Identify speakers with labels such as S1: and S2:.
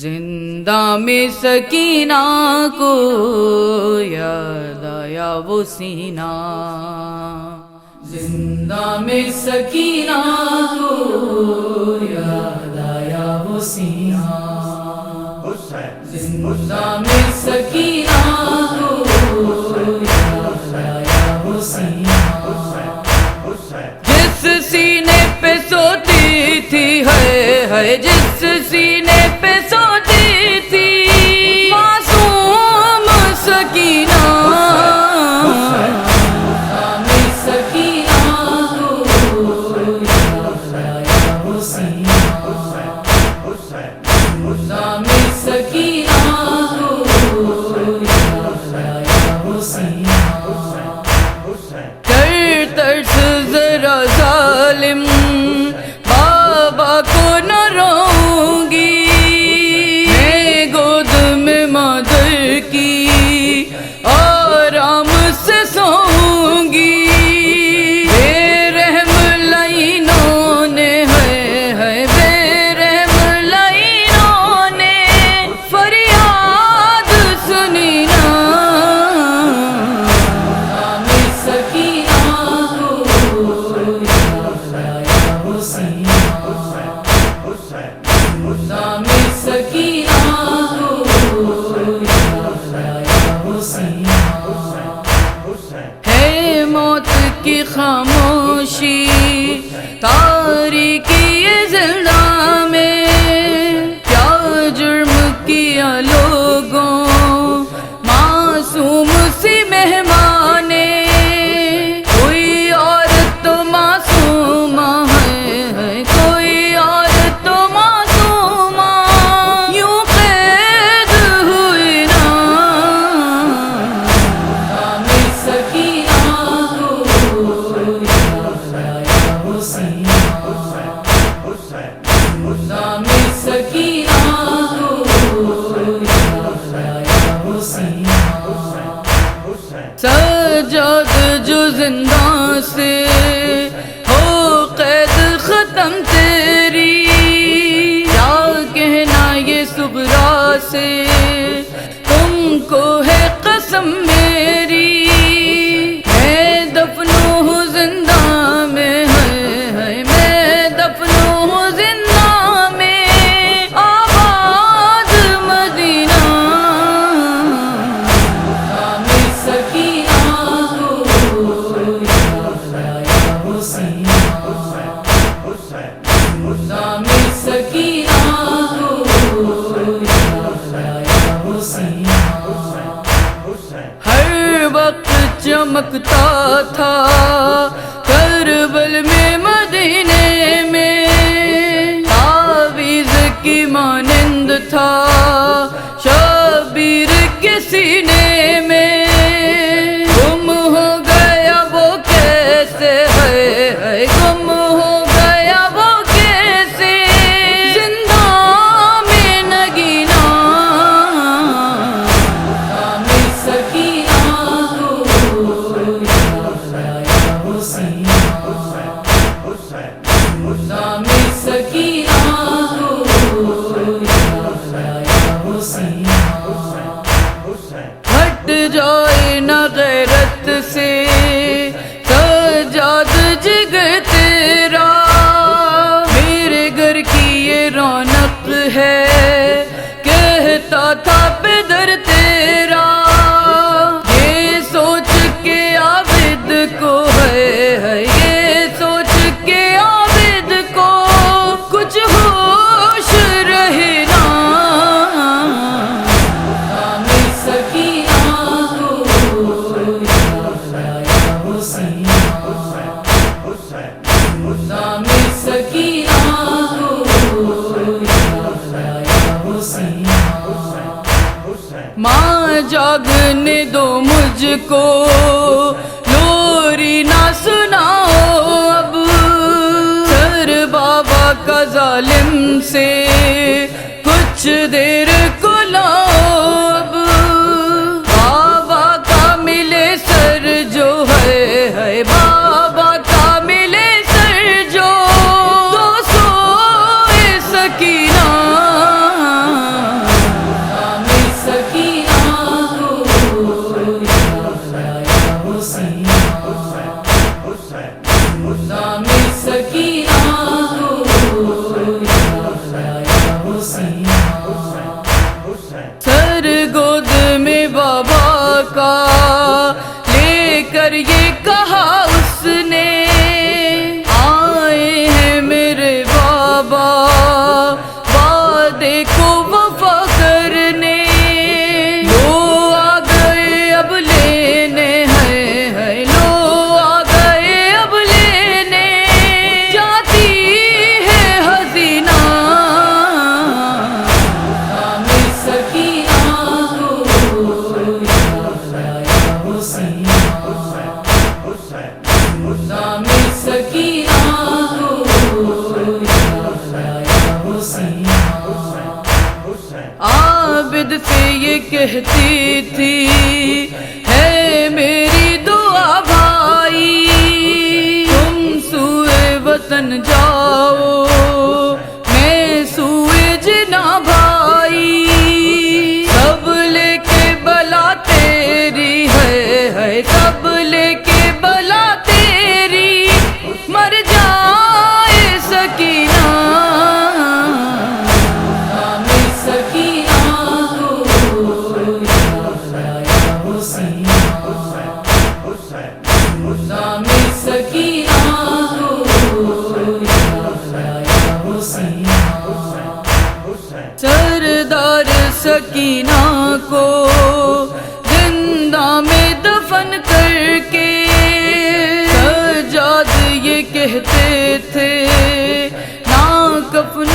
S1: زندہ میں سکینہ کو یاد آیا وہ سینہ، زندہ میں سکینہ کو یاد آیا وہ سینہ، زندہ میں سکینہ کو یاد آیا وہ سینہ، جس سینے پہ سوتی تھی ہے جس سینے پہ سوتی تھی معصوم سکینہ، میں سکینہ کو یاد آیا وہ سینہ، میں سکینہ کو یاد آیا وہ سینہ، ترس ذرا ظالم بابا کو نہ روؤں گی، میں گود میں مادر کی آرام سے سوؤں گی، بے رحم لعینوں نے ہے بے رحم لعینوں نے فریاد سنی نا، میں سکینہ کو یاد آیا وہ سینہ، میں سکینہ کو یاد آیا وہ سینہ، ہے موت کی خاموشی تاریکی یہ زندہ میں، کیا جرم کیا لوگوں معصوم سی مہمان نے، کوئی عورت تو معصومہ ہے کوئی عورت تو معصومہ، یوں قید ہوئی نا، میں سکینہ کو یاد آیا وہ سینہ، میں سکینہ کو یاد آیا وہ سینہ، سجاد جو زندہ سے ہو قید ختم تیری، کیا کہنا یہ صبرا سے تم کو ہے قسم میری، میں دفنوں ہوں زندہ میں ہے میں دفنوں ہوں زندہ میں آباد مدینہ، میں سکینہ کو یاد آیا وہ سینہ، میں سکینہ کو یاد آیا وہ سینہ، ہر وقت چمکتا تھا کربل میں مدینے میں، تعویذ کی مانند تھا شبیر کے سینے میں، گم ہو گیا وہ کیسے ہے گم ہو گیا وہ کیسے زندہ میں نگینا، میں سکینہ کو یاد آیا وہ سینہ، میں سکینہ کو یاد آیا وہ سینہ، ہٹ جائے نہ غیرت سے سجاد جگر تیرا، میرے گھر کی یہ رونق ہے کہتا تھا پدر تیرا، یہ سوچ کے عابد کو ہے یہ سوچ کے عابد کو کچھ ہوش رہے نا، میں سکینہ کو یاد آیا وہ سینہ، میں سکینہ کو یاد آیا وہ سینہ، ماں جاگنے دو مجھ کو لوری نہ سناؤ اب، سر بابا کا ظالم سے کچھ دیر کو لاؤ اب، بابا کا ملے سر جو ہے بابا کا ملے سر جو تو سوئے سکینہ، سے یہ کہتی تھی ہے میری دعا بھائی، تم سوئے وطن جاؤ میں سوئے جنا بھائی، سب لے کے بلا تیری ہے سب لے کے بلا تیری، مر جائے سکینہ نام سکینہ ہو یا حسینہ، نام سکینہ ہو یا حسینہ، سردار سکینہ کو زندہ میں دفن کر کے سجاد یہ کہتے تھے نا کفن